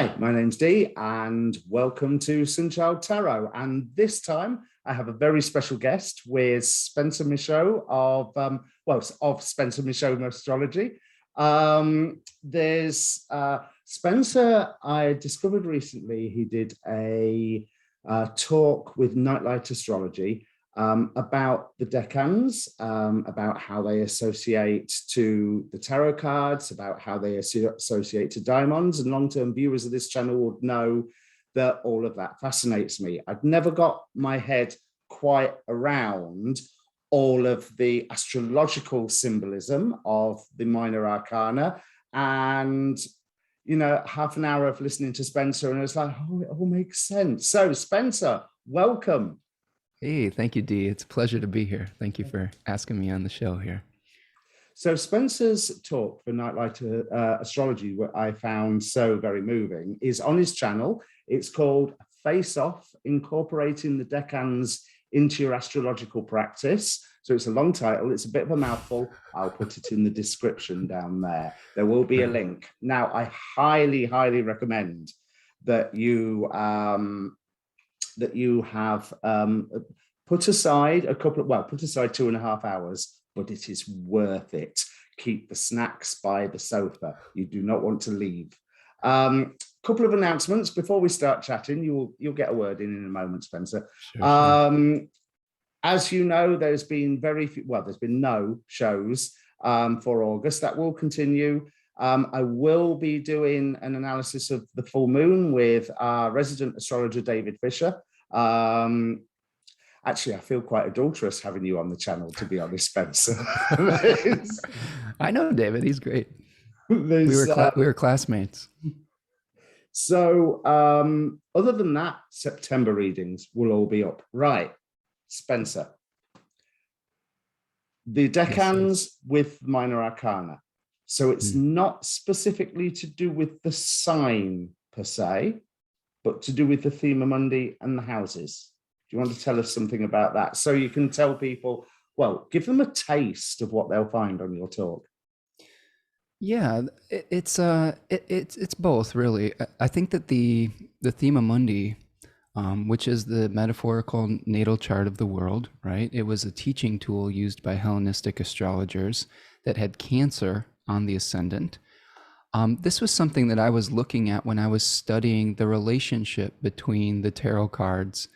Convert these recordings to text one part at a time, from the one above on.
Hi, my name's Dee, and welcome to Sunchild Tarot. And this time, I have a very special guest with Spencer Michaud of Spencer Michaud Astrology. There's Spencer. I discovered recently he did a talk with Nightlight Astrology about the decans, about how they associate to the tarot cards, about how they associate to daimons, and long-term viewers of this channel would know that all of that fascinates me. I've never got my head quite around all of the astrological symbolism of the minor arcana, and half an hour of listening to Spencer, and it's like, oh, it all makes sense. So Spencer, welcome. Hey, thank you, Dee. It's a pleasure to be here. Thank you for asking me on the show here. So Spencer's talk for Nightlight Astrology, what I found so very moving, is on his channel. It's called Face Off, Incorporating the Decans into Your Astrological Practice. So it's a long title. It's a bit of a mouthful. I'll put it in the description down there. There will be a link. Now, I highly, highly recommend that you have put aside put aside 2.5 hours, but it is worth it. Keep the snacks by the sofa. You do not want to leave. Couple of announcements before we start chatting. You'll get a word in a moment, Spencer. Sure. As you know, there's been there's been no shows for August. That will continue. I will be doing an analysis of the full moon with our resident astrologer, David Fisher. Actually, I feel quite adulterous having you on the channel, to be honest, Spencer. I know David. He's great. We were classmates. So other than that, September readings will all be up. Right, Spencer. The decans with minor arcana. So it's not specifically to do with the sign per se, but to do with the thema mundi and the houses. Do you want to tell us something about that? So you can tell people, well, give them a taste of what they'll find on your talk. Yeah, it's both, really. I think that the thema mundi, which is the metaphorical natal chart of the world, right? It was a teaching tool used by Hellenistic astrologers that had Cancer on the ascendant. This was something that I was looking at when I was studying the relationship between the tarot cards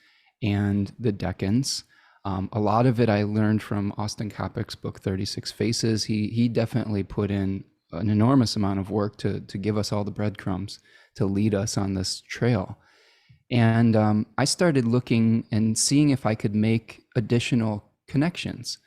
and the decans. A lot of it I learned from Austin Kopic's book, 36 Faces. He definitely put in an enormous amount of work to give us all the breadcrumbs to lead us on this trail. And I started looking and seeing if I could make additional connections.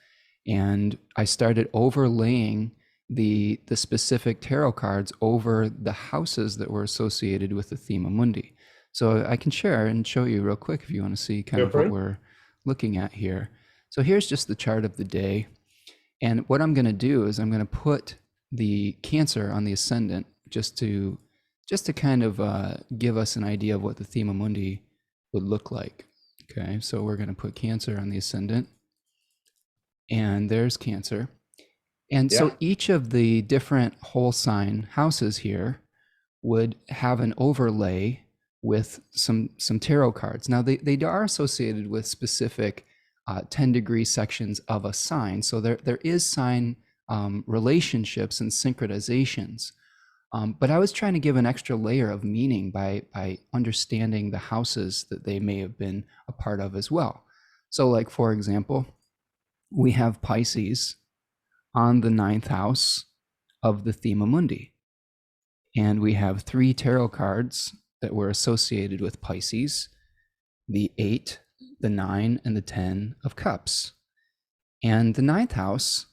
And I started overlaying the specific tarot cards over the houses that were associated with the thema mundi. So I can share and show you real quick if you want to see kind of what we're looking at here. So here's just the chart of the day. And what I'm going to do is I'm going to put the Cancer on the ascendant just to kind of give us an idea of what the thema mundi would look like. Okay, so we're going to put Cancer on the ascendant. And there's Cancer. And so each of the different whole sign houses here would have an overlay with some tarot cards. Now they are associated with specific 10-degree sections of a sign. So there is sign relationships and synchronizations. But I was trying to give an extra layer of meaning by understanding the houses that they may have been a part of as well. So like, for example, we have Pisces on the 9th house of the thema mundi. And we have 3 tarot cards that were associated with Pisces, the 8, the 9, and the 10 of cups. And the 9th house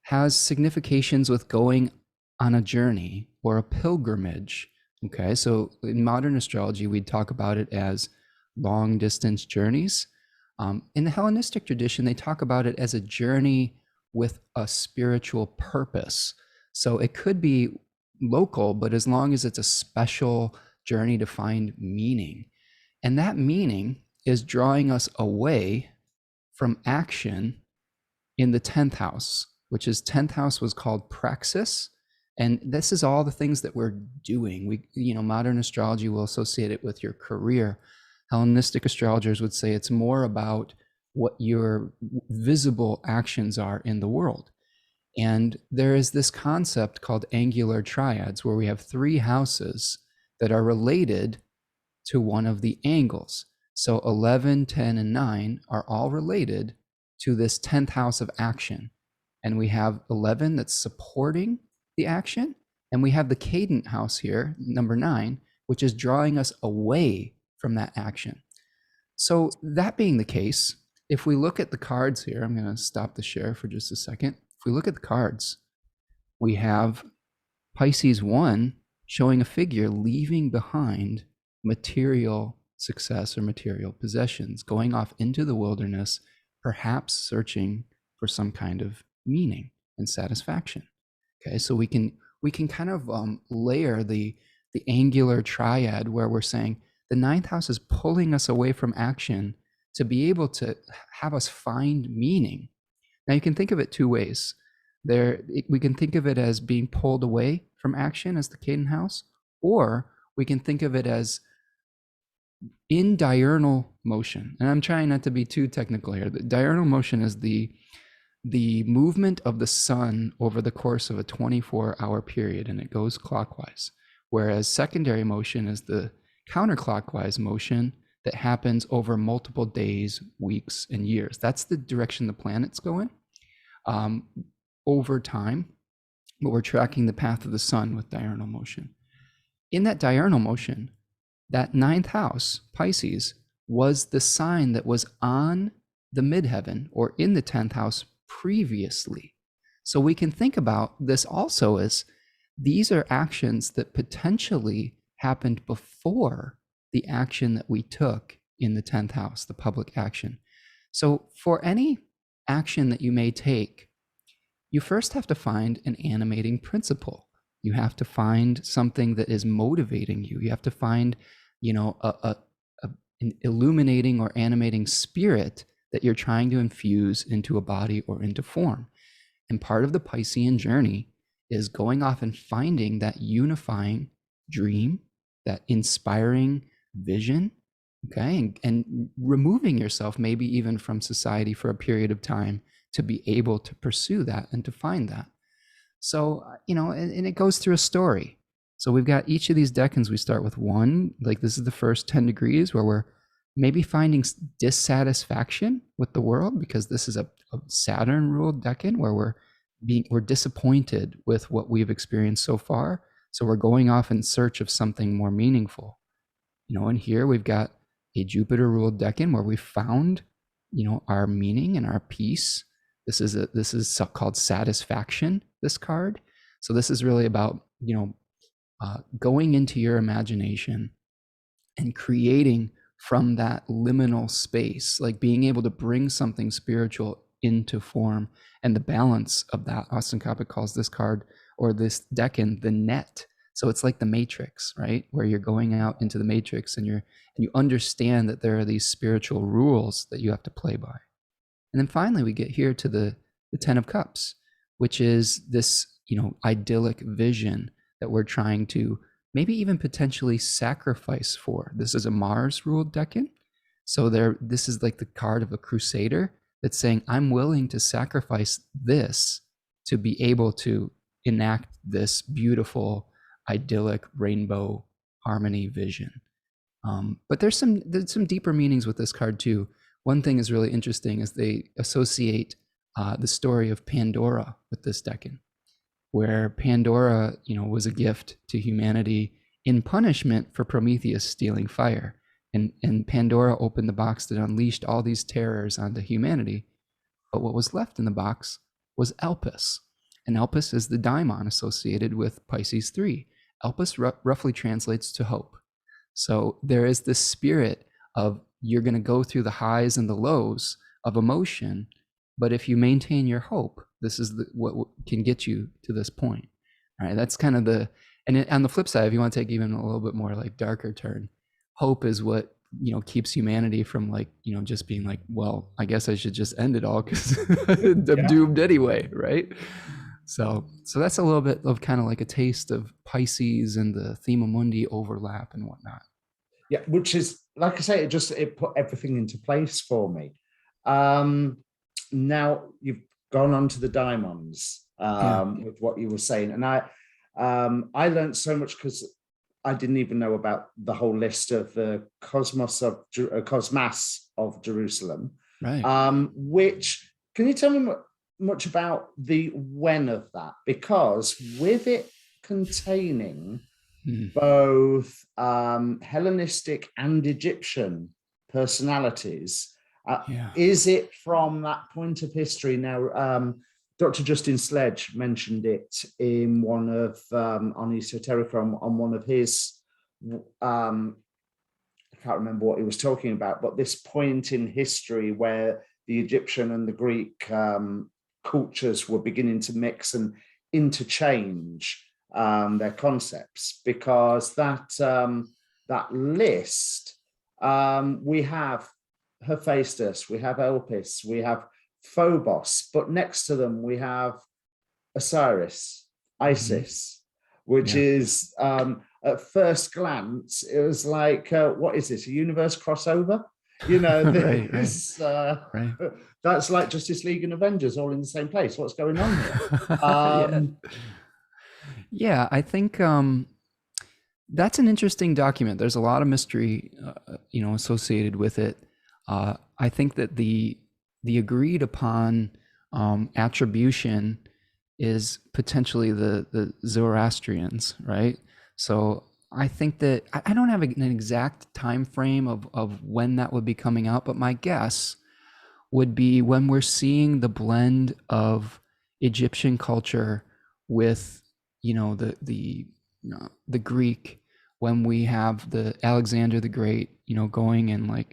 has significations with going on a journey or a pilgrimage. Okay, so in modern astrology, we'd talk about it as long distance journeys. In the Hellenistic tradition, they talk about it as a journey with a spiritual purpose. So it could be local, but as long as it's a special journey to find meaning. And that meaning is drawing us away from action in the 10th house, which is 10th house was called praxis, And this is all the things that we're doing. Modern astrology will associate it with your career. Hellenistic astrologers would say it's more about what your visible actions are in the world. And there is this concept called angular triads, where we have 3 houses that are related to one of the angles. So 11, 10, and 9 are all related to this 10th house of action. And we have 11 that's supporting the action. And we have the cadent house here, number 9, which is drawing us away from that action. So that being the case, if we look at the cards here, I'm going to stop the share for just a second. If we look at the cards, we have Pisces 1 showing a figure leaving behind material success or material possessions, going off into the wilderness, perhaps searching for some kind of meaning and satisfaction. Okay, so we can kind of layer the angular triad, where we're saying the 9th house is pulling us away from action to be able to have us find meaning. Now you can think of it 2 ways. We can think of it as being pulled away from action as the cadent house, or we can think of it as in diurnal motion. And I'm trying not to be too technical here. The diurnal motion is the movement of the sun over the course of a 24-hour period, and it goes clockwise. Whereas secondary motion is the counterclockwise motion that happens over multiple days, weeks, and years. That's the direction the planet's going over time, but we're tracking the path of the sun with diurnal motion. In that diurnal motion, that 9th house, Pisces, was the sign that was on the midheaven or in the 10th house previously. So we can think about this also as these are actions that potentially happened before the action that we took in the 10th house, the public action. So for any action that you may take, you first have to find an animating principle. You have to find something that is motivating you. You have to find, an illuminating or animating spirit that you're trying to infuse into a body or into form. And part of the Piscean journey is going off and finding that unifying dream, that inspiring vision, okay, and removing yourself maybe even from society for a period of time to be able to pursue that and to find that. So, and it goes through a story. So we've got each of these decans. We start with 1, like this is the first 10 degrees where we're maybe finding dissatisfaction with the world, because this is a Saturn ruled decan where we're disappointed with what we've experienced so far. So we're going off in search of something more meaningful. And here we've got a Jupiter ruled decan where we found, our meaning and our peace. This is called satisfaction, this card. So this is really about, going into your imagination and creating from that liminal space, like being able to bring something spiritual into form. And the balance of that, Austin Coppock calls this card or this decan the net. So it's like the matrix, right? Where you're going out into the matrix and you understand that there are these spiritual rules that you have to play by. And then finally we get here to the 10 of Cups, which is this, idyllic vision that we're trying to maybe even potentially sacrifice for. This is a Mars ruled decan. So this is like the card of a crusader that's saying, I'm willing to sacrifice this to be able to enact this beautiful, idyllic rainbow harmony vision. But there's some deeper meanings with this card too. One thing is really interesting is they associate the story of Pandora with this decan, where Pandora, was a gift to humanity in punishment for Prometheus stealing fire. And Pandora opened the box that unleashed all these terrors onto humanity. But what was left in the box was Elpis. And Elpis is the daimon associated with Pisces 3. Elpis roughly translates to hope. So there is this spirit of you're going to go through the highs and the lows of emotion, but if you maintain your hope, this is what can get you to this point. All right, that's kind of on the flip side, if you want to take even a little bit more like darker turn, hope is what, keeps humanity from just being like, well, I guess I should just end it all because I'm doomed anyway, right? So that's a little bit of kind of like a taste of Pisces and the Thema Mundi overlap and whatnot. Yeah, which is, like I say, it put everything into place for me. Now you've gone on to the Daimons, Yeah. with what you were saying, and I learned so much because I didn't even know about the whole list of the Cosmas of Jerusalem. Right. Which, can you tell me much about the when of that? Because with it containing both Hellenistic and Egyptian personalities. Yeah. Is it from that point of history? Now, Dr. Justin Sledge mentioned it in one of, on Esoterica, on one of his, I can't remember what he was talking about, but this point in history where the Egyptian and the Greek cultures were beginning to mix and interchange their concepts, because that list, we have Hephaestus, we have Elpis, we have Phobos, but next to them we have Osiris, Isis, which is, at first glance, it was like, what is this, a universe crossover? You know, this, right. that's like Justice League and Avengers all in the same place. What's going on here? Yeah. Yeah, I think that's an interesting document. There's a lot of mystery, associated with it. I think that the agreed upon attribution is potentially the Zoroastrians, right? So I think that I don't have an exact time frame of when that would be coming out, but my guess would be when we're seeing the blend of Egyptian culture with, the Greek, when we have the Alexander the Great, going and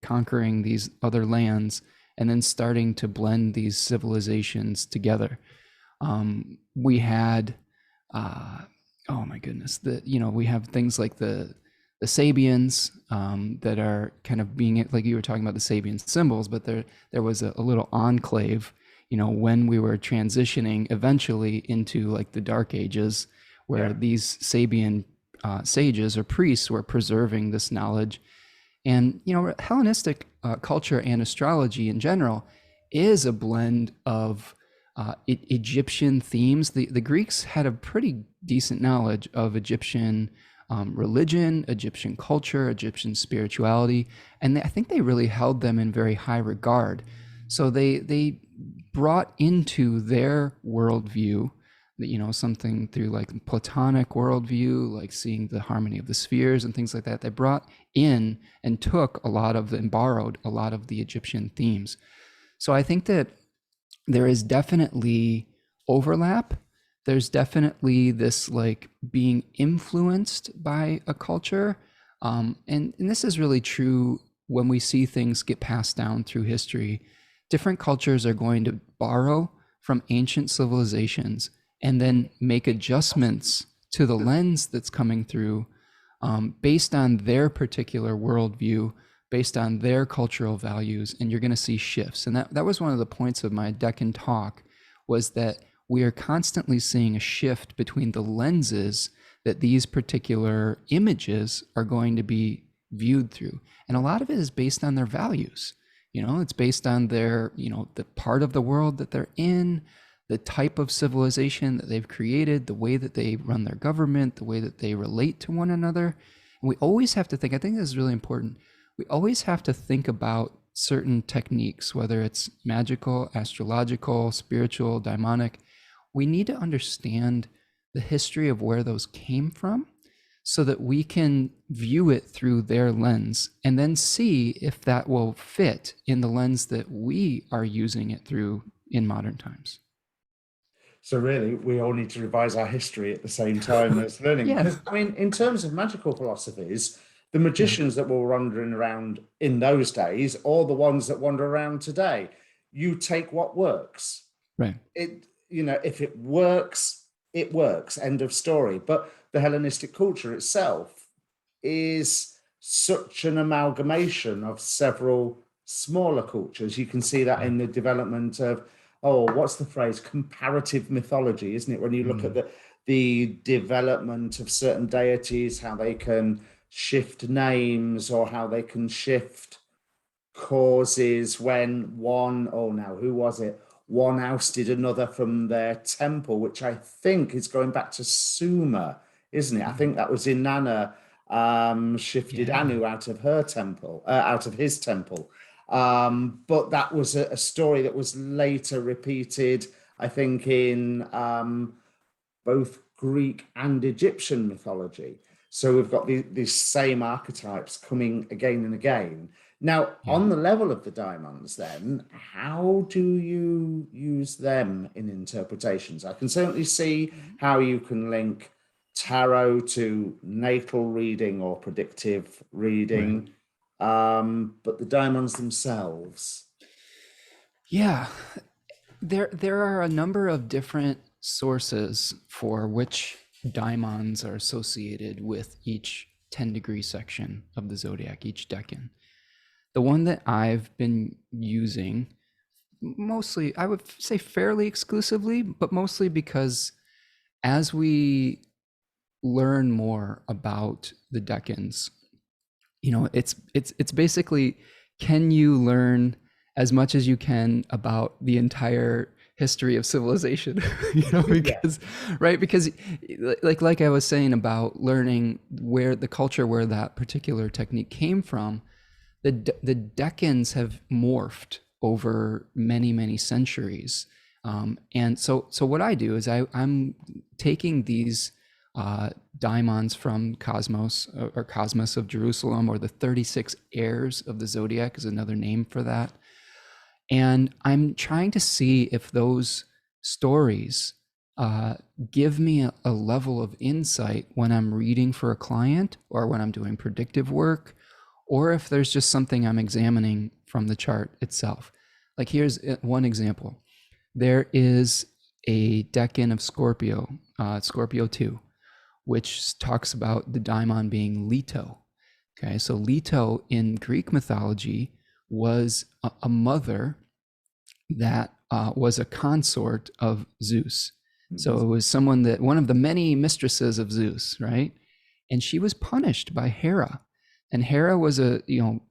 conquering these other lands and then starting to blend these civilizations together. We had, oh my goodness, we have things like the Sabians, that are kind of being, like you were talking about the Sabian symbols, but there was a little enclave, when we were transitioning eventually into like the Dark Ages, where these Sabian sages or priests were preserving this knowledge. And, Hellenistic culture and astrology in general is a blend of Egyptian themes. The Greeks had a pretty decent knowledge of Egyptian religion, Egyptian culture, Egyptian spirituality, and I think they really held them in very high regard. So they brought into their worldview, something through like Platonic worldview, like seeing the harmony of the spheres and things like that. They brought in and took a lot of and borrowed a lot of the Egyptian themes. So I think that there is definitely overlap. There's definitely this like being influenced by a culture. And this is really true when we see things get passed down through history. Different cultures are going to borrow from ancient civilizations and then make adjustments to the lens that's coming through, based on their particular worldview, based on their cultural values, and you're going to see shifts. And that was one of the points of my Decan talk, was that we are constantly seeing a shift between the lenses that these particular images are going to be viewed through. And a lot of it is based on their values. It's based on their, the part of the world that they're in, the type of civilization that they've created, the way that they run their government, the way that they relate to one another. And we always have to think, I think this is really important, we always have to think about certain techniques, whether it's magical, astrological, spiritual, daimonic. We need to understand the history of where those came from so that we can view it through their lens and then see if that will fit in the lens that we are using it through in modern times. So really, we all need to revise our history at the same time as learning. Yeah. Because, I mean, in terms of magical philosophies, the magicians that were wandering around in those days, or the ones that wander around today, you take what works. Right. If it works, it works. End of story. But the Hellenistic culture itself is such an amalgamation of several smaller cultures. You can see that in the development of oh, what's the phrase? Comparative mythology, isn't it? When you look at the development of certain deities, how they can shift names or how they can shift causes when one, oh now, who was it? One ousted another from their temple, which I think is going back to Sumer, isn't it? I think that was Inanna shifted Yeah. Anu out of her temple, out of his temple. But that was a story that was later repeated, I think, in both Greek and Egyptian mythology. So we've got these same archetypes coming again and again. Now, Yeah. on the level of the daimons, then, how do you use them in interpretations? I can certainly see how you can link tarot to natal reading or predictive Right. reading, but the daimons themselves. Yeah. There are a number of different sources for which daimons are associated with each 10-degree section of the zodiac, each decan. The one that I've been using mostly, I would say fairly exclusively, but mostly because as we learn more about the decans, it's basically, can you learn as much as you can about the entire history of civilization? Because right, because like I was saying about learning where the culture, where that particular technique came from, the decans have morphed over many centuries. And so what I do is I'm taking these daimons from Cosmos, or Cosmos of Jerusalem, or the 36 heirs of the zodiac is another name for that. And I'm trying to see if those stories give me a level of insight when I'm reading for a client or when I'm doing predictive work, or if there's just something I'm examining from the chart itself. Like here's one example. There is a decan of Scorpio, Scorpio 2, which talks about the daimon being Leto. Okay, so Leto in Greek mythology was a mother that was a consort of Zeus. So it was someone that, one of the many mistresses of Zeus, right? And she was punished by Hera. And Hera was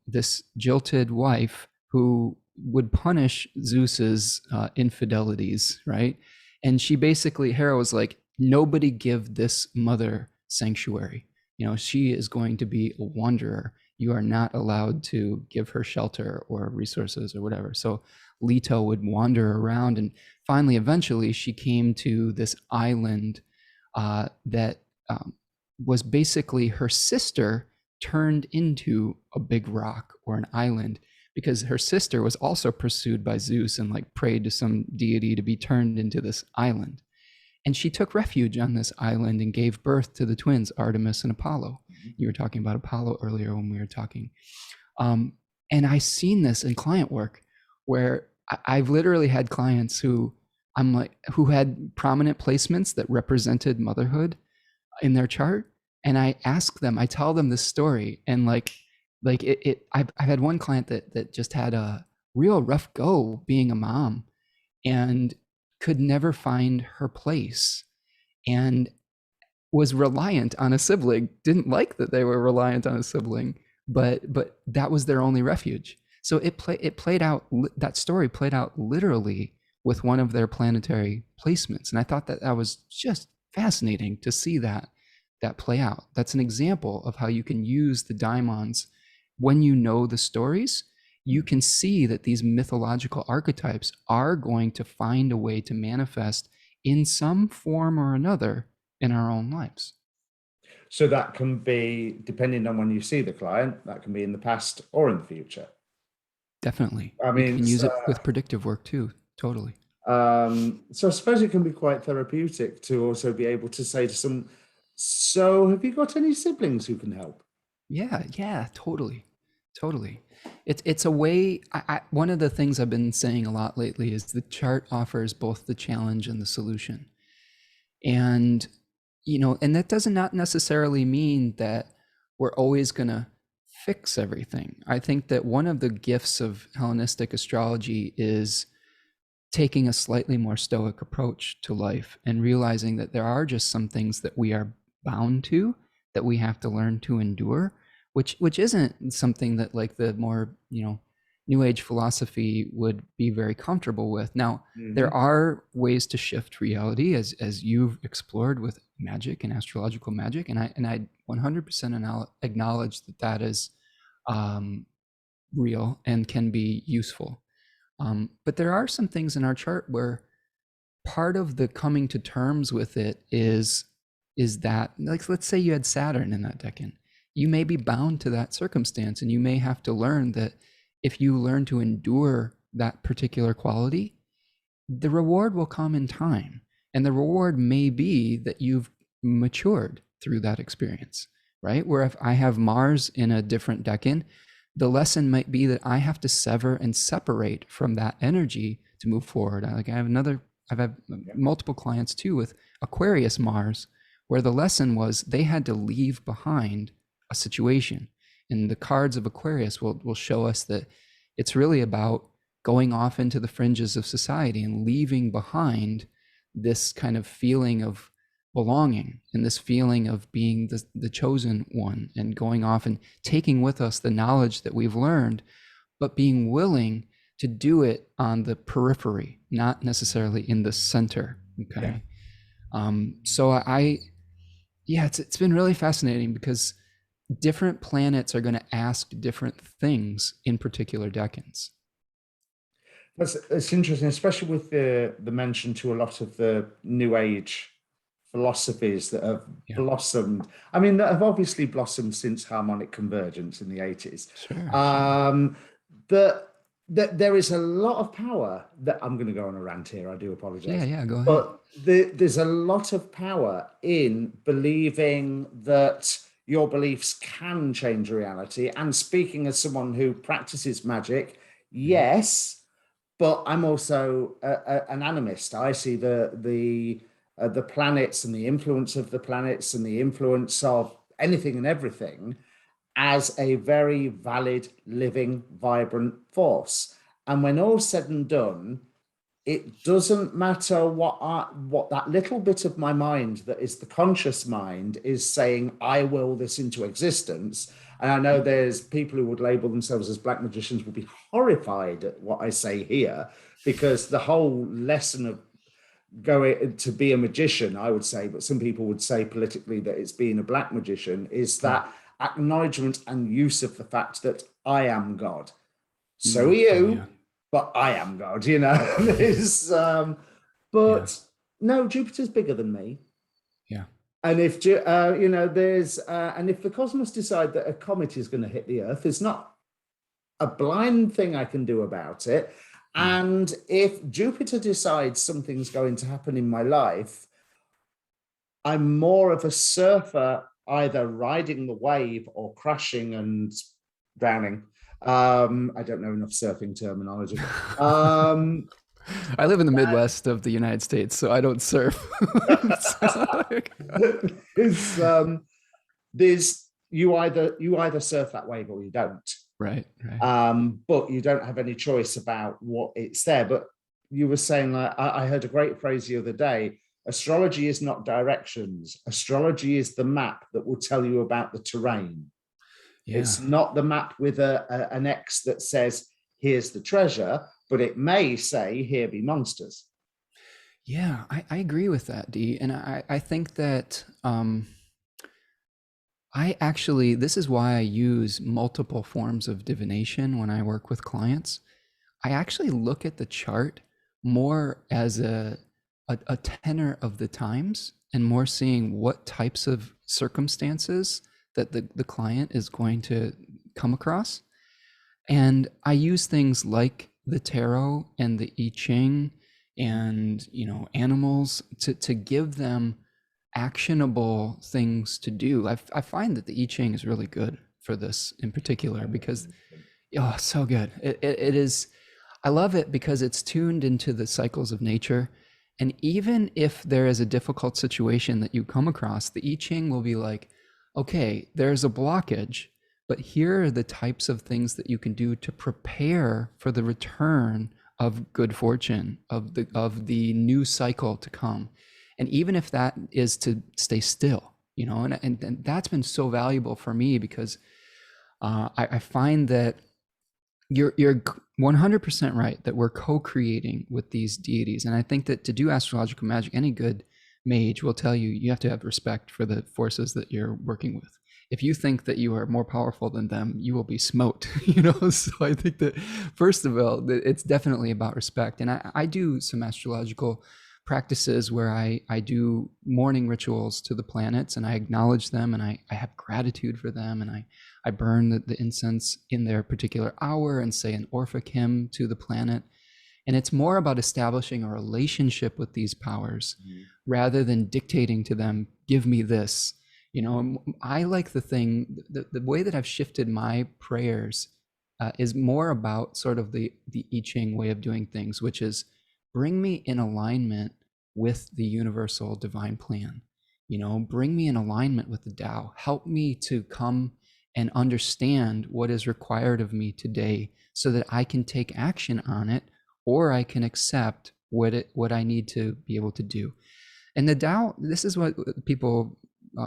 this jilted wife who would punish Zeus's infidelities, right? And she basically, Hera was like, nobody give this mother sanctuary. She is going to be a wanderer. You are not allowed to give her shelter or resources or whatever. So Leto would wander around, and finally, eventually, she came to this island that was basically her sister turned into a big rock or an island, because her sister was also pursued by Zeus and like prayed to some deity to be turned into this island. And she took refuge on this island and gave birth to the twins, Artemis and Apollo. You were talking about Apollo earlier when we were talking. And I've seen this in client work where I've literally had clients who had prominent placements that represented motherhood in their chart. And I tell them this story, and I've had one client that just had a real rough go being a mom and could never find her place, and was reliant on a sibling, didn't like that they were reliant on a sibling, but that was their only refuge. So it played out, that story played out literally with one of their planetary placements. And I thought that was just fascinating to see that play out. That's an example of how you can use the daimons when you know the stories. You can see that these mythological archetypes are going to find a way to manifest in some form or another in our own lives. So that can be, depending on when you see the client, that can be in the past or in the future. Definitely. I You mean, can use it with predictive work too. Totally. so I suppose it can be quite therapeutic to also be able to say to some, so have you got any siblings who can help? Yeah, totally. It's a way. One of the things I've been saying a lot lately is the chart offers both the challenge and the solution. And and that does not necessarily mean that we're always going to fix everything. I think that one of the gifts of Hellenistic astrology is taking a slightly more stoic approach to life and realizing that there are just some things that we are bound to, that we have to learn to endure, which isn't something that like the more, new age philosophy would be very comfortable with. Now, there are ways to shift reality, as you've explored with magic and astrological magic, and I 100% acknowledge that that is real and can be useful. But there are some things in our chart where part of the coming to terms with it is that, like, let's say you had Saturn in that decan, you may be bound to that circumstance, and you may have to learn that if you learn to endure that particular quality, the reward will come in time, and the reward may be that you've matured through that experience, right? Where if I have Mars in a different decan, the lesson might be that I have to sever and separate from that energy to move forward. I've had multiple clients too with Aquarius Mars, where the lesson was they had to leave behind a situation. And the cards of Aquarius will show us that it's really about going off into the fringes of society and leaving behind this kind of feeling of belonging and this feeling of being the chosen one, and going off and taking with us the knowledge that we've learned, but being willing to do it on the periphery, not necessarily in the center. Okay. So it's been really fascinating because different planets are going to ask different things in particular decans. It's interesting, especially with the mention to a lot of the New Age philosophies that have blossomed. I mean, that have obviously blossomed since harmonic convergence in the 80s. Sure. That there is a lot of power that I'm going to go on a rant here. I do apologize. Yeah, go ahead. But there's a lot of power in believing that your beliefs can change reality. And speaking as someone who practices magic, yes, but I'm also an animist. I see the planets and the influence of the planets and the influence of anything and everything as a very valid, living, vibrant force. And when all's said and done, it doesn't matter what that little bit of my mind that is the conscious mind is saying, I will this into existence. And I know there's people who would label themselves as black magicians will be horrified at what I say here, because the whole lesson of going to be a magician, I would say, but some people would say politically that it's being a black magician, is that acknowledgement and use of the fact that I am God. So are you, but I am God, no, Jupiter's bigger than me. Yeah. And if and if the cosmos decide that a comet is going to hit the Earth, there's not a blind thing I can do about it. And if Jupiter decides something's going to happen in my life, I'm more of a surfer, either riding the wave or crashing and drowning. I don't know enough surfing terminology. I live in the Midwest of the United States, so I don't surf. You either surf that wave or you don't. Right. But you don't have any choice about what it's there. But you were saying, like, I heard a great phrase the other day: astrology is not directions. Astrology is the map that will tell you about the terrain. Yeah. It's not the map with an X that says, here's the treasure, but it may say, here be monsters. Yeah, I agree with that, Dee. And I think that this is why I use multiple forms of divination when I work with clients. I actually look at the chart more as a tenor of the times, and more seeing what types of circumstances that the client is going to come across. And I use things like the tarot and the I-Ching and, animals to give them actionable things to do. I find that the I-Ching is really good for this in particular, because so good. It is. I love it because it's tuned into the cycles of nature. And even if there is a difficult situation that you come across, the I-Ching will be like, okay, there's a blockage, but here are the types of things that you can do to prepare for the return of good fortune, of the new cycle to come. And even if that is to stay still, you know, and that's been so valuable for me, because I find that you're 100% right that we're co-creating with these deities. And I think that to do astrological magic, any good mage will tell you, you have to have respect for the forces that you're working with. If you think that you are more powerful than them, you will be smote, you know? So I think that, first of all, it's definitely about respect. And I do some astrological practices where I do morning rituals to the planets, and I acknowledge them, and I have gratitude for them, and I burn the incense in their particular hour and say an Orphic hymn to the planet. And it's more about establishing a relationship with these powers rather than dictating to them, give me this. You know, I like the way that I've shifted my prayers is more about sort of the I-Ching way of doing things, which is bring me in alignment with the universal divine plan. You know, bring me in alignment with the Tao. Help me to come and understand what is required of me today so that I can take action on it, or I can accept what I need to be able to do. And the Tao, this is what people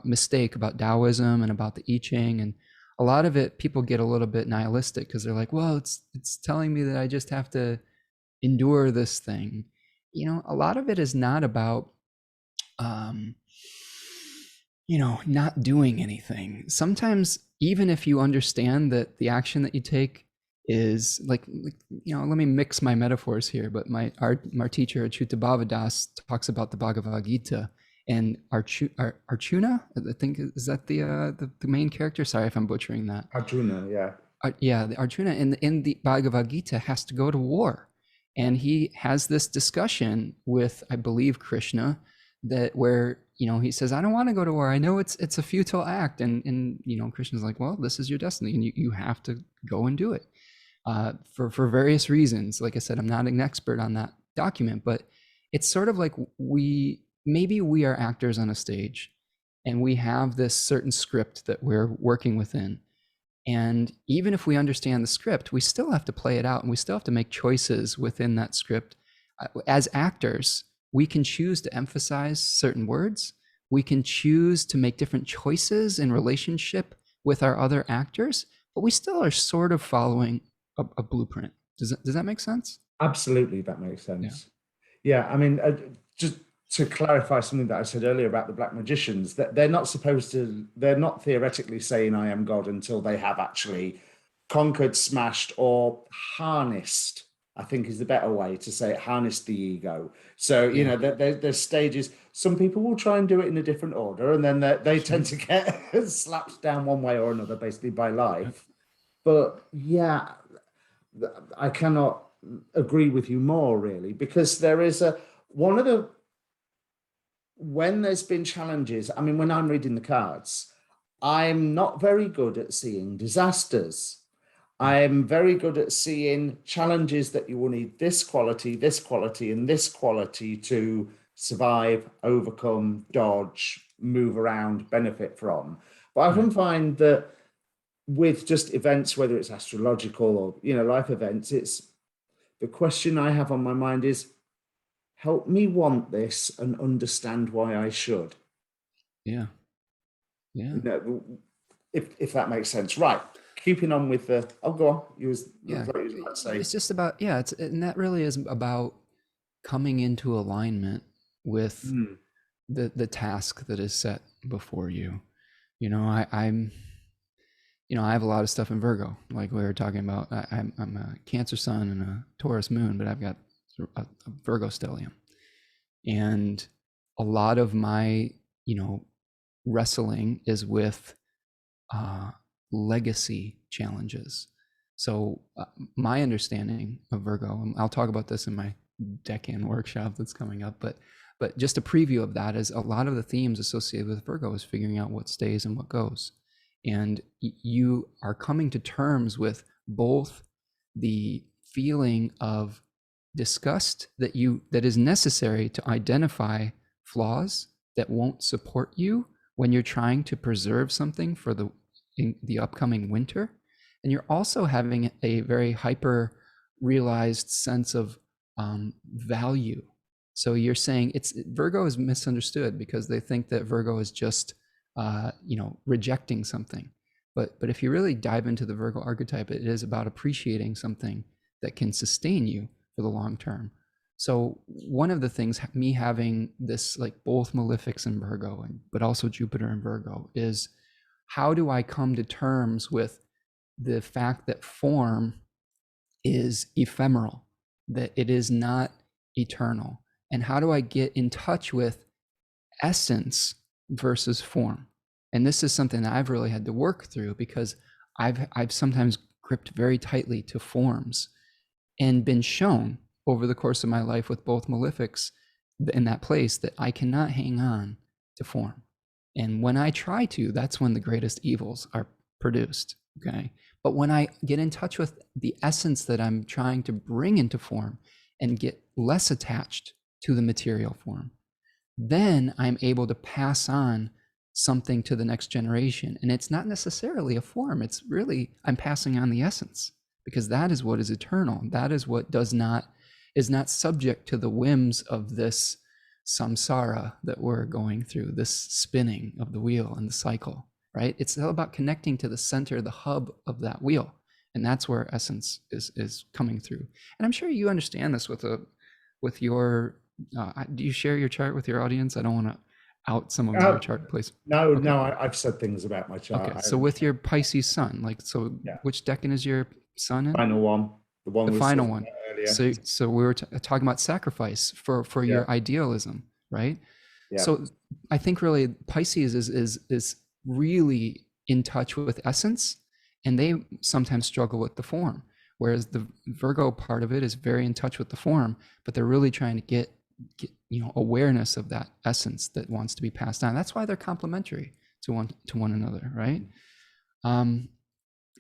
mistake about Taoism and about the I-Ching, and a lot of it, people get a little bit nihilistic because they're like, well, it's telling me that I just have to endure this thing. You know, a lot of it is not about you know, not doing anything. Sometimes, even if you understand that the action that you take is like you know, let me mix my metaphors here, but my teacher Achyuta Bhavadas talks about the Bhagavad Gita, and Arjuna, I think, is that the main character? Sorry if I'm butchering that. Arjuna, yeah. Yeah, the Arjuna in the Bhagavad Gita has to go to war, and he has this discussion with, I believe, Krishna, that where, you know, he says, I don't want to go to war. I know it's a futile act. And you know, Krishna's like, well, this is your destiny, and you have to go and do it for various reasons. Like I said, I'm not an expert on that document, but it's sort of like maybe we are actors on a stage, and we have this certain script that we're working within. And even if we understand the script, we still have to play it out, and we still have to make choices within that script. As actors, we can choose to emphasize certain words. We can choose to make different choices in relationship with our other actors, but we still are sort of following a blueprint. Does that make sense? Absolutely, that makes sense. Yeah, I mean, just to clarify something that I said earlier about the black magicians, that they're not theoretically saying I am God until they have actually conquered, smashed, or harnessed, I think is the better way to say it, harnessed the ego. So, you know, there's stages. Some people will try and do it in a different order, and then they tend to get slapped down one way or another, basically, by life. But yeah, I cannot agree with you more, really, because there is when there's been challenges, I mean, when I'm reading the cards, I'm not very good at seeing disasters. I'm very good at seeing challenges that you will need this quality, and this quality to survive, overcome, dodge, move around, benefit from. But I often find that with just events, whether it's astrological or, you know, life events, it's the question I have on my mind is, help me want this and understand why I should. Yeah. You know, if that makes sense. Right. Keeping on with the, oh, go on. You was about to say. It's just about, and that really is about coming into alignment with the task that is set before you. You know, I'm you know, I have a lot of stuff in Virgo, like we were talking about. I'm a Cancer sun and a Taurus moon, but I've got a Virgo stellium, and a lot of my, you know, wrestling is with legacy challenges. So my understanding of Virgo, and I'll talk about this in my Decan workshop that's coming up, but just a preview of that is a lot of the themes associated with Virgo is figuring out what stays and what goes. And you are coming to terms with both the feeling of disgust that is necessary to identify flaws that won't support you when you're trying to preserve something for the upcoming winter. And you're also having a very hyper realized sense of value. So you're saying Virgo is misunderstood because they think that Virgo is just rejecting something. But if you really dive into the Virgo archetype, it is about appreciating something that can sustain you for the long term. So one of the things, me having this, like, both malefics in Virgo but also Jupiter in Virgo, is how do I come to terms with the fact that form is ephemeral, that it is not eternal? And how do I get in touch with essence versus form? And this is something that I've really had to work through, because I've sometimes gripped very tightly to forms and been shown over the course of my life with both malefics in that place that I cannot hang on to form. And when I try to, that's when the greatest evils are produced. Okay. But when I get in touch with the essence that I'm trying to bring into form and get less attached to the material form, then I'm able to pass on something to the next generation. And it's not necessarily a form. It's really, I'm passing on the essence, because that is what is eternal. That is what is not subject to the whims of this samsara that we're going through, this spinning of the wheel and the cycle, right? It's all about connecting to the center, the hub of that wheel. And that's where essence is coming through. And I'm sure you understand this with your, do you share your chart with your audience? I don't want to out some of your chart place. No, Okay. I've said things about my chart. Okay, so with your Pisces sun, which decan is your sun in? Final one, the final one. Earlier. So we were talking about sacrifice for your idealism, right? Yeah. So I think really Pisces is really in touch with essence, and they sometimes struggle with the form, whereas the Virgo part of it is very in touch with the form, but they're really trying to get awareness of that essence that wants to be passed on. That's why they're complementary to one another, right?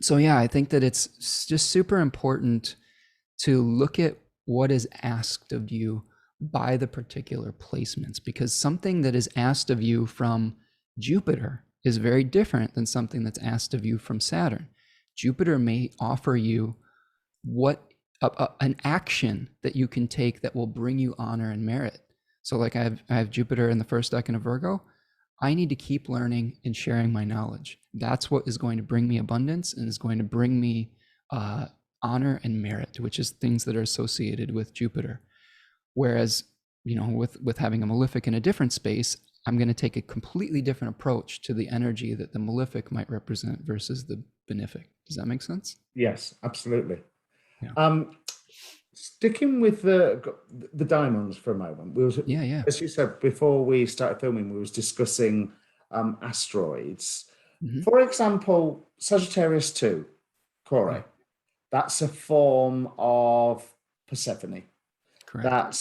So yeah, I think that it's just super important to look at what is asked of you by the particular placements, because something that is asked of you from Jupiter is very different than something that's asked of you from Saturn. Jupiter may offer you an action that you can take that will bring you honor and merit. So like I have Jupiter in the first decan of Virgo. I need to keep learning and sharing my knowledge. That's what is going to bring me abundance and is going to bring me honor and merit, which is things that are associated with Jupiter. Whereas, with having a malefic in a different space, I'm going to take a completely different approach to the energy that the malefic might represent versus the benefic. Does that make sense? Yes, absolutely. Yeah. Sticking with the Daimons for a moment, as you said before we started filming, we was discussing asteroids. Mm-hmm. For example, Sagittarius 2, Cora. Right. That's a form of Persephone. Correct. That's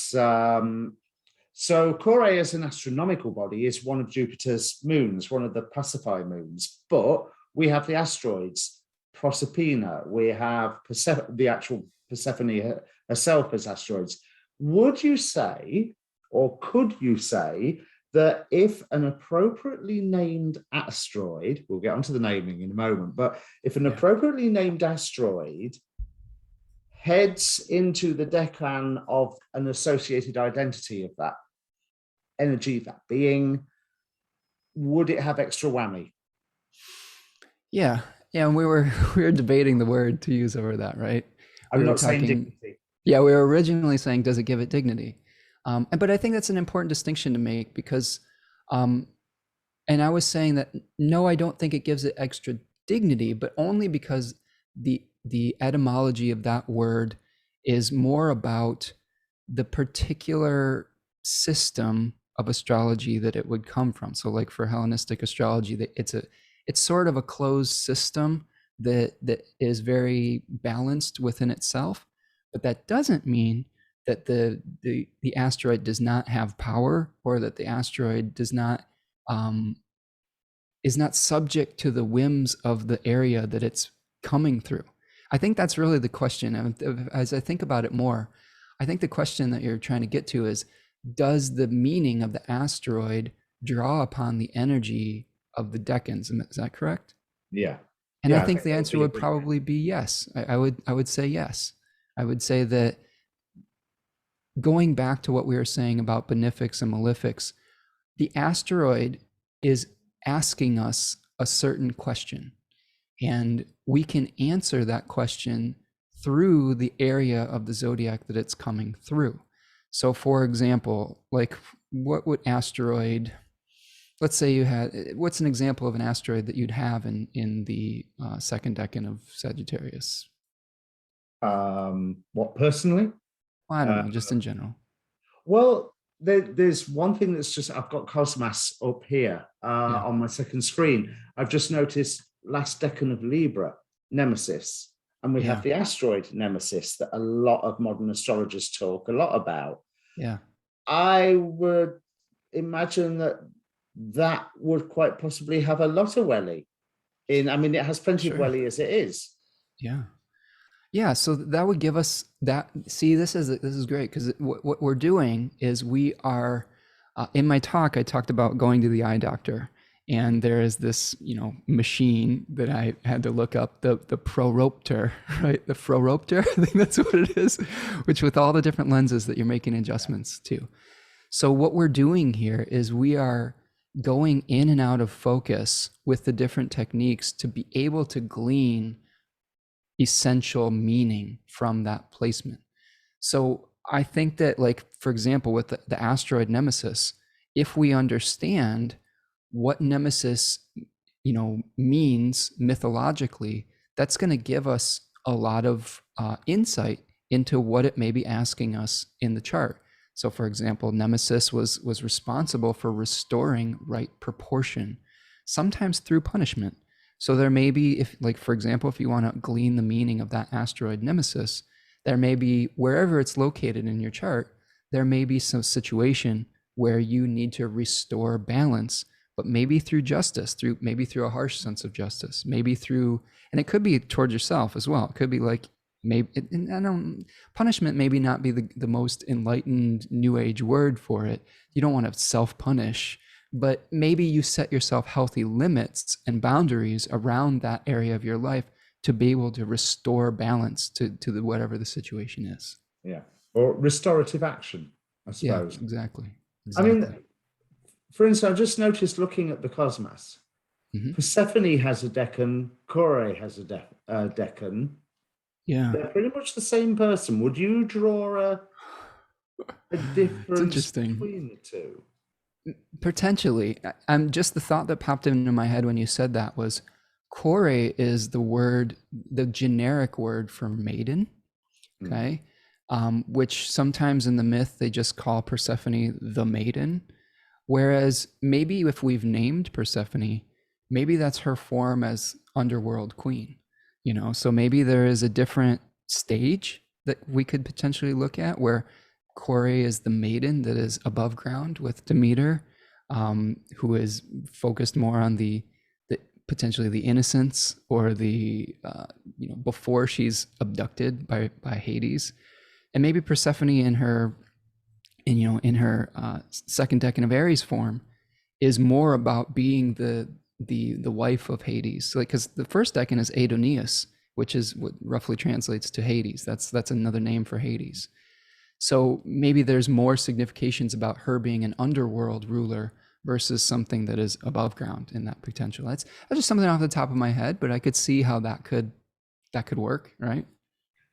so Cora as an astronomical body is one of Jupiter's moons, one of the Pasiphae moons, but we have the asteroids. Proserpina, we have the actual Persephone herself as asteroids. Would you say, or could you say, that if an appropriately named asteroid, we'll get onto the naming in a moment, but if an appropriately named asteroid heads into the decan of an associated identity of that energy, that being, would it have extra whammy? Yeah, and we were debating the word to use over that, right? I'm not saying dignity. Yeah, we were originally saying, does it give it dignity? But I think that's an important distinction to make, because, and I was saying that, no, I don't think it gives it extra dignity, but only because the etymology of that word is more about the particular system of astrology that it would come from. So like for Hellenistic astrology, it's sort of a closed system that is very balanced within itself, but that doesn't mean that the asteroid does not have power, or that the asteroid does not is not subject to the whims of the area that it's coming through. I think that's really the question. As I think about it more, I think the question that you're trying to get to is, does the meaning of the asteroid draw upon the energy of the decans? Is that correct? Yeah. And I think the answer would probably be yes. I would say yes. I would say that going back to what we were saying about benefics and malefics, the asteroid is asking us a certain question, and we can answer that question through the area of the zodiac that it's coming through. So for example, like what would asteroid, let's say you had, what's an example of an asteroid that you'd have in the second decan of Sagittarius? What personally? Well, I don't Uh, know, just in general. well, there's one thing that's just, I've got Cosmos up here Yeah. on my second screen. I've just noticed last decan of Libra, Nemesis, and we have Yeah. the asteroid Nemesis that a lot of modern astrologers talk a lot about. Yeah. I would imagine that that would quite possibly have a lot of welly in. I mean, it has plenty of Sure. welly as it is. Yeah. Yeah, so that would give us that. See, this is great, because what we're doing is we are in my talk. I talked about going to the eye doctor, and there is this machine that I had to look up, the proropter, right? The proropter, I think that's what it is, which with all the different lenses that you're making adjustments to. So what we're doing here is we are going in and out of focus with the different techniques to be able to glean essential meaning from that placement. So I think that, like, for example, with the asteroid Nemesis, if we understand what Nemesis, means mythologically, that's going to give us a lot of insight into what it may be asking us in the chart. So, for example, Nemesis was responsible for restoring right proportion, sometimes through punishment. So there may be, if, like, for example, if you want to glean the meaning of that asteroid Nemesis, there may be, wherever it's located in your chart, there may be some situation where you need to restore balance, but maybe through justice, maybe through a harsh sense of justice, maybe through, and it could be towards yourself as well. It could be like, maybe, and I don't, punishment maybe not be the most enlightened new age word for it. You don't want to self-punish, but maybe you set yourself healthy limits and boundaries around that area of your life to be able to restore balance to whatever the situation is. Yeah. Or restorative action, I suppose. Yeah, exactly. I mean, for instance, I just noticed looking at the Cosmos, Persephone has a decan, Kore has a decan. Yeah. They're pretty much the same person. Would you draw a difference between the two? Potentially. I'm just, the thought that popped into my head when you said that was, Kore is the generic word for maiden, okay? Which sometimes in the myth they just call Persephone the maiden. Whereas maybe if we've named Persephone, maybe that's her form as underworld queen, so maybe there is a different stage that we could potentially look at where Kore is the maiden that is above ground with Demeter, who is focused more on the potentially the innocence, or the before she's abducted by Hades. And maybe Persephone in her second decan of Aries form is more about being the wife of Hades. So, like, because the first decan is Aidoneus, which is what roughly translates to Hades. That's another name for Hades. So maybe there's more significations about her being an underworld ruler versus something that is above ground in that potential. That's just something off the top of my head, but I could see how that could work, right?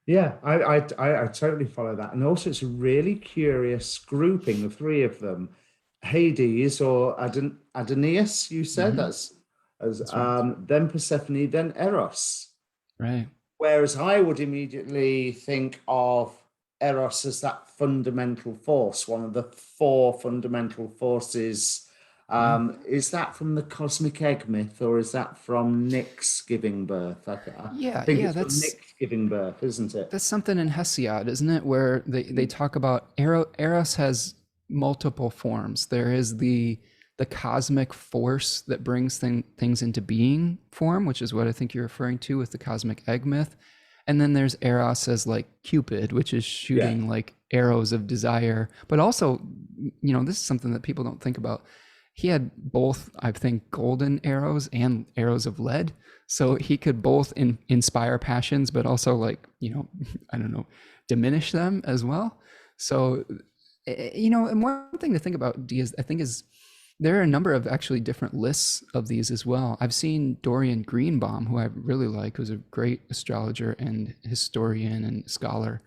Yeah, I totally follow that. And also it's a really curious grouping, the three of them. Hades, or Adonius, you said, that's right. Then Persephone, then Eros. Right. Whereas I would immediately think of Eros as that fundamental force, one of the four fundamental forces. Is that from the cosmic egg myth, or is that from Nyx giving birth? I think it's from Nyx giving birth, isn't it? That's something in Hesiod, isn't it? Where they talk about Eros has multiple forms. There is the cosmic force that brings things into being form, which is what I think you're referring to with the cosmic egg myth. And then there's Eros as like Cupid, which is shooting like arrows of desire. But also, this is something that people don't think about. He had both, I think, golden arrows and arrows of lead. So he could both inspire passions, but also, like, I don't know, diminish them as well. So, you know, and one thing to think about, D, is I think is there are a number of actually different lists of these as well. I've seen Dorian Greenbaum, who I really like, who's a great astrologer and historian and scholar.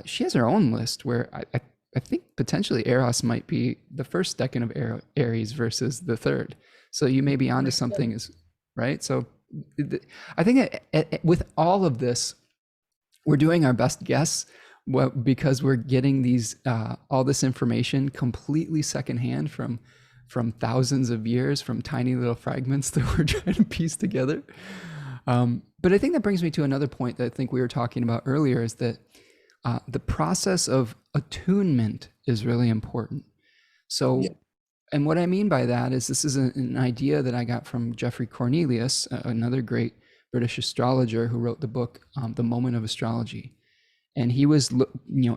She has her own list where I think potentially Eros might be the first decan of Aries versus the third. So you may be onto something, is right. So I think with all of this, we're doing our best guess, because we're getting these all this information completely secondhand from thousands of years, from tiny little fragments that we're trying to piece together. But I think that brings me to another point that I think we were talking about earlier, is that the process of attunement is really important. So, yeah. And what I mean by that is, this is an idea that I got from Geoffrey Cornelius, another great British astrologer who wrote the book, The Moment of Astrology. And he was,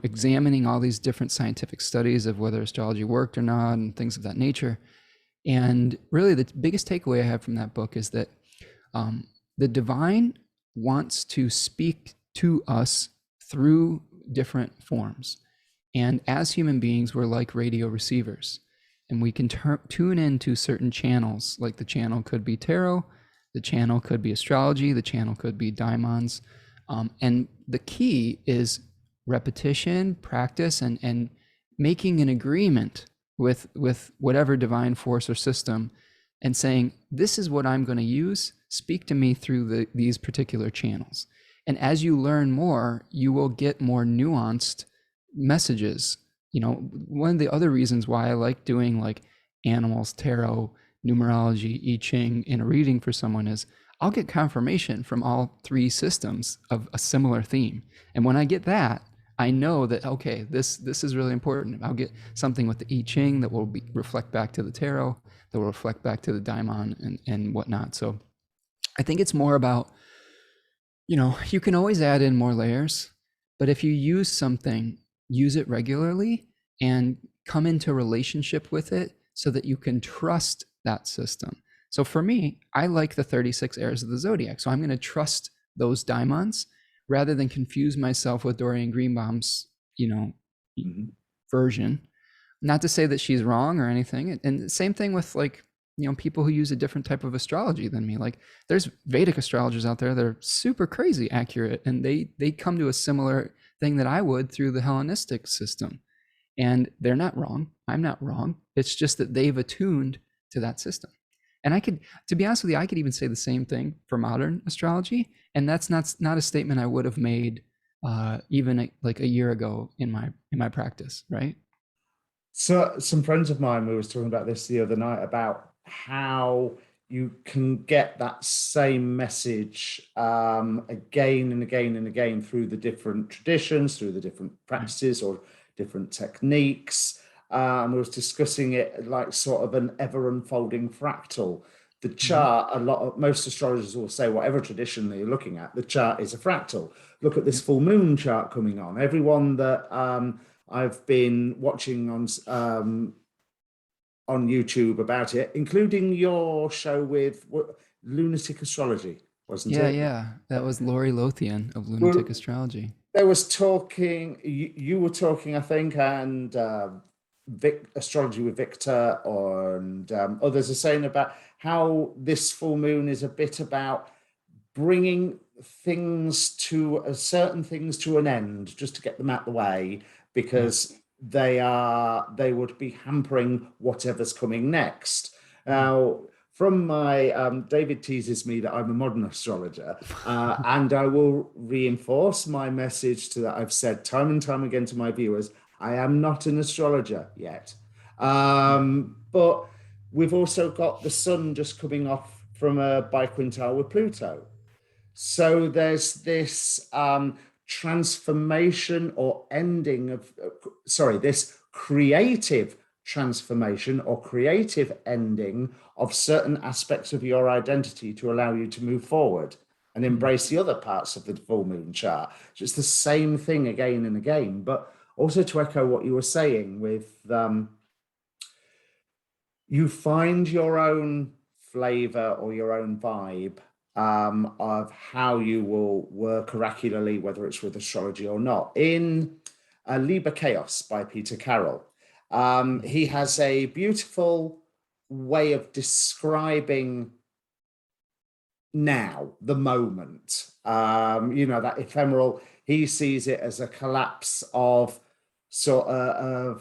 examining all these different scientific studies of whether astrology worked or not and things of that nature. And really the biggest takeaway I have from that book is that the divine wants to speak to us through different forms. And as human beings, we're like radio receivers. And we can tune into certain channels, like the channel could be tarot, the channel could be astrology, the channel could be daimons. And the key is repetition, practice, and making an agreement with whatever divine force or system, and saying, this is what I'm going to use. Speak to me through these particular channels. And as you learn more, you will get more nuanced messages. One of the other reasons why I like doing like animals, tarot, numerology, I-Ching in a reading for someone is I'll get confirmation from all three systems of a similar theme. And when I get that, I know that, okay, this is really important. I'll get something with the I-Ching that will reflect back to the tarot, that will reflect back to the daimon and whatnot. So I think it's more about, you can always add in more layers, but if you use something, use it regularly and come into relationship with it so that you can trust that system. So for me, I like the 36 heirs of the zodiac. So I'm going to trust those daimons rather than confuse myself with Dorian Greenbaum's, version. Not to say that she's wrong or anything. And the same thing with people who use a different type of astrology than me. Like there's Vedic astrologers out there that are super crazy accurate, and they come to a similar thing that I would through the Hellenistic system. And they're not wrong. I'm not wrong. It's just that they've attuned to that system. And to be honest with you, I could even say the same thing for modern astrology. And that's not a statement I would have made even like a year ago in my practice, right? So some friends of mine, we was talking about this the other night, about how you can get that same message again and again and again through the different traditions, through the different practices or different techniques. And we was discussing it like sort of an ever unfolding fractal. The chart, most astrologers will say, whatever tradition that you're looking at, the chart is a fractal. Look at this full moon chart coming on. Everyone that I've been watching on YouTube about it, including your show with Lunatic Astrology, wasn't it? Yeah. That was Lori Lothian of Lunatic Astrology. There was talking, you were talking, I think, and Astrology with Victor and others are saying about how this full moon is a bit about bringing certain things to an end, just to get them out the way, because they would be hampering whatever's coming next. Now, from my, David teases me that I'm a modern astrologer, and I will reinforce my message that I've said time and time again to my viewers. I am not an astrologer yet. But we've also got the sun just coming off from a biquintile with Pluto. So there's this transformation or ending of, this creative transformation or creative ending of certain aspects of your identity to allow you to move forward and embrace the other parts of the full moon chart. So it's the same thing again and again. But also to echo what you were saying with you find your own flavor or your own vibe of how you will work oracularly, whether it's with astrology or not. In Liber Chaos by Peter Carroll. He has a beautiful way of describing now, the moment, that ephemeral. He sees it as a collapse of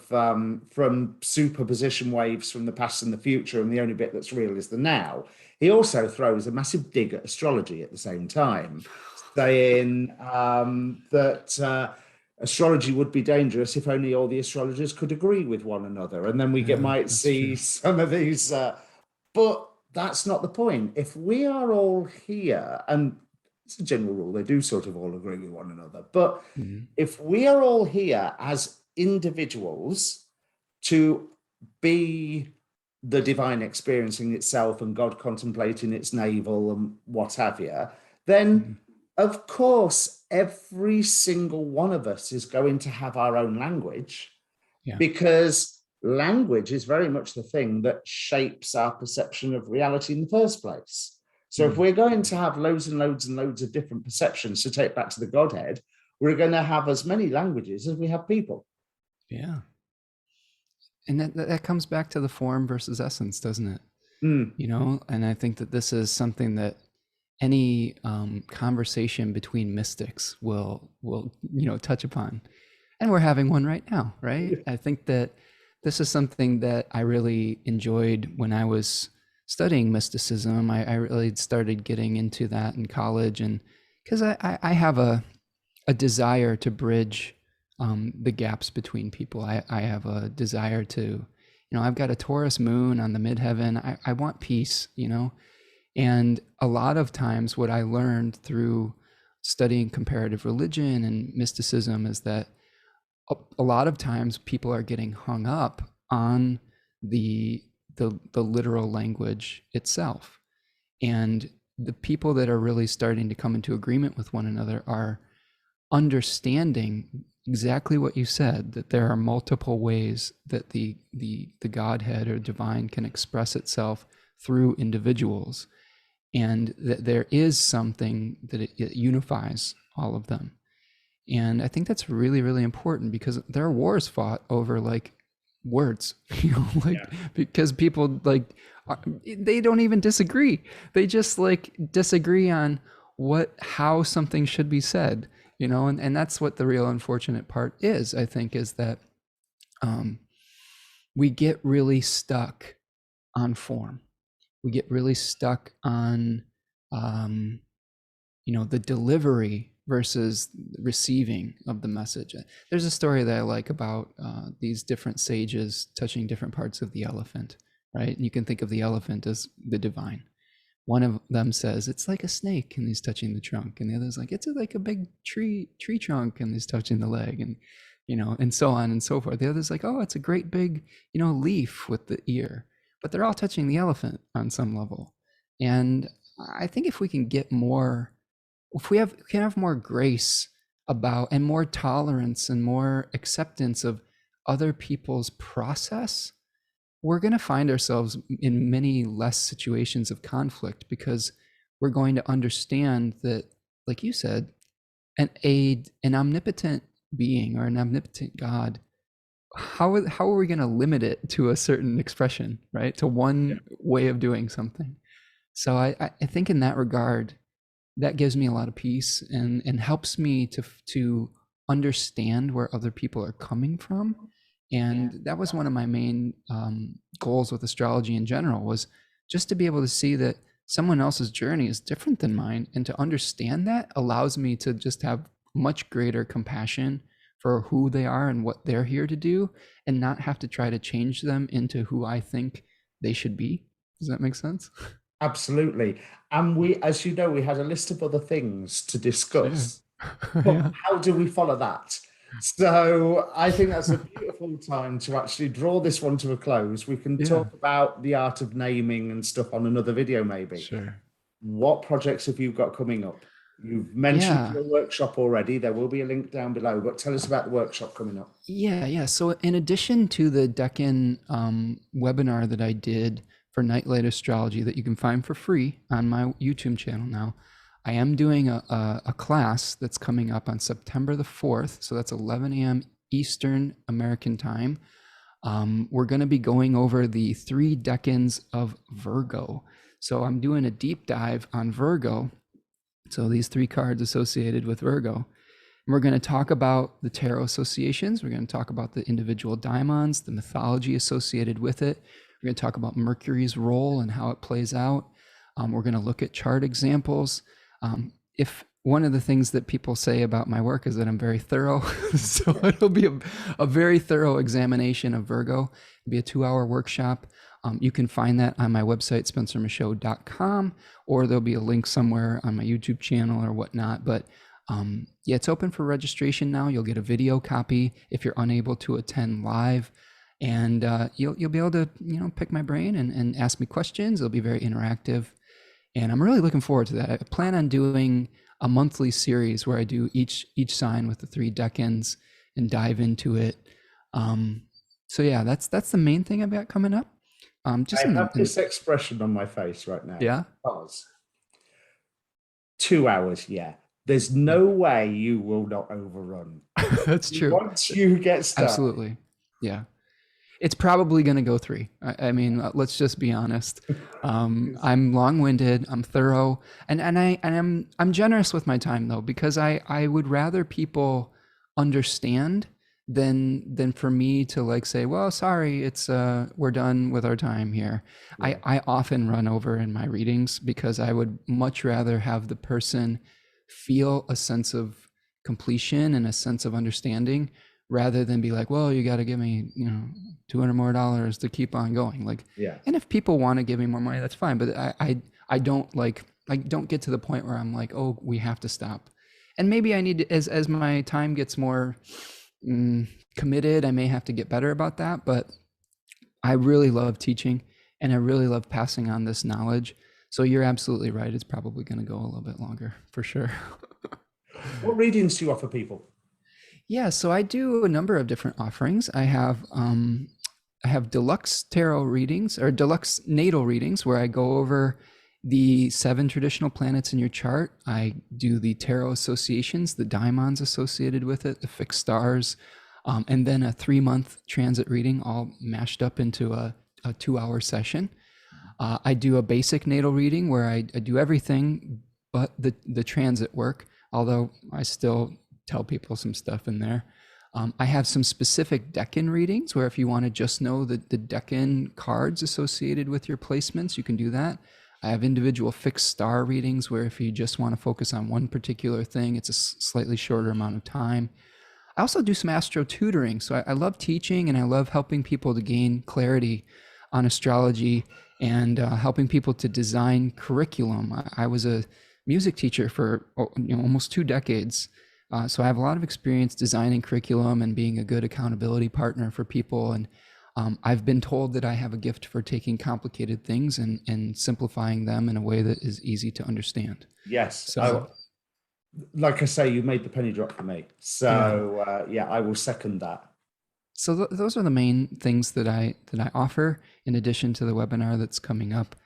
from superposition waves from the past and the future, and the only bit that's real is the now. He also throws a massive dig at astrology at the same time, saying that astrology would be dangerous if only all the astrologers could agree with one another, and then we might see true. Some of these, but that's not the point. If we are all here, and it's a general rule, they do sort of all agree with one another, but if we are all here as individuals to be the divine experiencing itself and God contemplating its navel and what have you, then of course every single one of us is going to have our own language, because language is very much the thing that shapes our perception of reality in the first place. So if we're going to have loads and loads and loads of different perceptions to take back to the Godhead, we're going to have as many languages as we have people. Yeah. And that comes back to the form versus essence, doesn't it? And I think that this is something that any conversation between mystics will touch upon. And we're having one right now, right? I think that this is something that I really enjoyed when I was studying mysticism. I really started getting into that in college, and because I have a desire to bridge the gaps between people. I have a desire to, I've got a Taurus moon on the midheaven. I want peace, and a lot of times what I learned through studying comparative religion and mysticism is that a lot of times people are getting hung up on the literal language itself. And the people that are really starting to come into agreement with one another are understanding exactly what you said, that there are multiple ways that the Godhead or divine can express itself through individuals, and that there is something that it unifies all of them. And I think that's really, really important, because there are wars fought over words, because people they don't even disagree. They just disagree on how something should be said, and that's what the real unfortunate part is, I think, is that we get really stuck on form. We get really stuck on, the delivery versus receiving of the message. There's a story that I like about these different sages touching different parts of the elephant, right? And you can think of the elephant as the divine. One of them says, it's like a snake, and he's touching the trunk. And the other's like, it's like a big tree trunk, and he's touching the leg, and, and so on and so forth. The other's like, oh, it's a great big, leaf with the ear. But they're all touching the elephant on some level. And I think if we can get more, if we can have more grace about, and more tolerance and more acceptance of other people's process, we're going to find ourselves in many less situations of conflict, because we're going to understand that, like you said, an omnipotent being or an omnipotent God, how are we going to limit it to a certain expression, right? To one way of doing something. So I think in that regard, that gives me a lot of peace and helps me to understand where other people are coming from. And that was one of my main goals with astrology in general, was just to be able to see that someone else's journey is different than mine. And to understand that allows me to just have much greater compassion for who they are and what they're here to do, and not have to try to change them into who I think they should be. Does that make sense? Absolutely. And we, as you know, we had a list of other things to discuss. But how do we follow that? So I think that's a beautiful time to actually draw this one to a close. We can talk about the art of naming and stuff on another video, maybe. Sure. What projects have you got coming up? You've mentioned your workshop already. There will be a link down below, but tell us about the workshop coming up. Yeah. So in addition to the Decan webinar that I did for Nightlight Astrology that you can find for free on my YouTube channel now, I am doing a class that's coming up on September the 4th. So that's 11 a.m. Eastern American time. We're going to be going over the 3 decans of Virgo. So I'm doing a deep dive on Virgo. So these 3 cards associated with Virgo. And we're going to talk about the tarot associations. We're going to talk about the individual daimons, the mythology associated with it. We're going to talk about Mercury's role and how it plays out. We're going to look at chart examples. If one of the things that people say about my work is that I'm very thorough, so it'll be a very thorough examination of Virgo. It'll be a 2-hour workshop. You can find that on my website, spencermichaud.com, or there'll be a link somewhere on my YouTube channel or whatnot. But yeah, it's open for registration now. You'll get a video copy if you're unable to attend live. And you'll be able to, pick my brain and ask me questions. It'll be very interactive. And I'm really looking forward to that. I plan on doing a monthly series where I do each sign with the 3 decans and dive into it. So yeah, that's the main thing I've got coming up. Just I have this expression on my face right now. Yeah. Because 2 hours, yeah. There's no way you will not overrun. That's true. Once you get started. Absolutely. Yeah. It's probably going to go 3. I mean, let's just be honest. I'm long-winded. I'm thorough, and I'm generous with my time though, because I would rather people understand than for me to like say, well, sorry, it's we're done with our time here. Yeah. I often run over in my readings because I would much rather have the person feel a sense of completion and a sense of understanding, rather than be like, well, you got to give me, $200 more to keep on going. Like, yeah. And if people want to give me more money, that's fine. But I don't get to the point where I'm like, oh, we have to stop. And maybe I need to, as my time gets more committed, I may have to get better about that. But I really love teaching and I really love passing on this knowledge. So you're absolutely right. It's probably going to go a little bit longer for sure. What readings do you offer people? Yeah, so I do a number of different offerings. I have deluxe tarot readings or deluxe natal readings where I go over the 7 traditional planets in your chart. I do the tarot associations, the daimons associated with it, the fixed stars, and then a 3-month transit reading all mashed up into a 2-hour session. I do a basic natal reading where I do everything but the transit work, although I still tell people some stuff in there. I have some specific decan readings where if you want to just know the decan cards associated with your placements, you can do that. I have individual fixed star readings where if you just want to focus on one particular thing, it's a slightly shorter amount of time. I also do some astro tutoring. So I love teaching and I love helping people to gain clarity on astrology and helping people to design curriculum. I was a music teacher for almost 2 decades. So I have a lot of experience designing curriculum and being a good accountability partner for people. And I've been told that I have a gift for taking complicated things and simplifying them in a way that is easy to understand. Yes. So, like I say, you made the penny drop for me. So yeah, I will second that. So those are the main things that I offer in addition to the webinar that's coming up.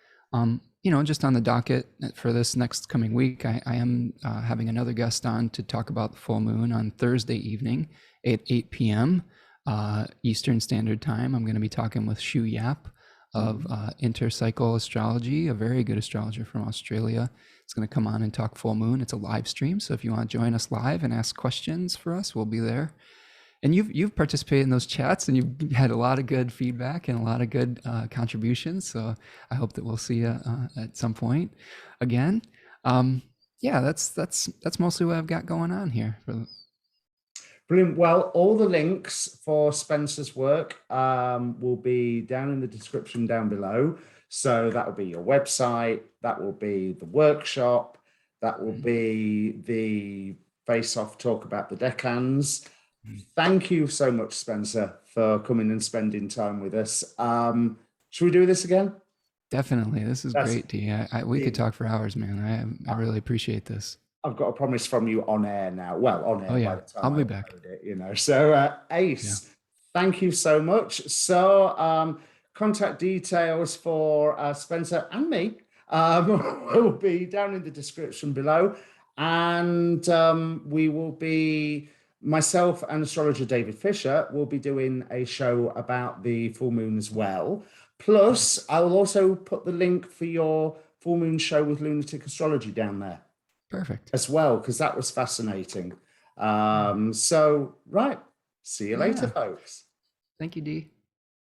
Just on the docket for this next coming week, I am having another guest on to talk about the full moon on Thursday evening at 8 p.m. Eastern Standard Time. I'm going to be talking with Shu Yap of Intercycle Astrology, a very good astrologer from Australia. It's going to come on and talk full moon. It's a live stream, so if you want to join us live and ask questions for us, we'll be there. And you've participated in those chats and you've had a lot of good feedback and a lot of good contributions. So I hope that we'll see you at some point again. Yeah, that's mostly what I've got going on here. Brilliant. Well, all the links for Spencer's work will be down in the description down below. So that will be your website, that will be the workshop, that will be the face-off talk about the decans. Thank you so much, Spencer, for coming and spending time with us. Should we do this again? Definitely. This is great, D. We could talk for hours, man. I really appreciate this. I've got a promise from you on air now. Well, on air. Oh, yeah. I'll be back. So, Ace, thank you so much. So, contact details for Spencer and me will be down in the description below. And we will be myself and astrologer David Fisher will be doing a show about the full moon as well. Plus, I will also put the link for your full moon show with Lunatic Astrology down there. Perfect. As well, because that was fascinating. So, right. See you later, folks. Thank you, Dee.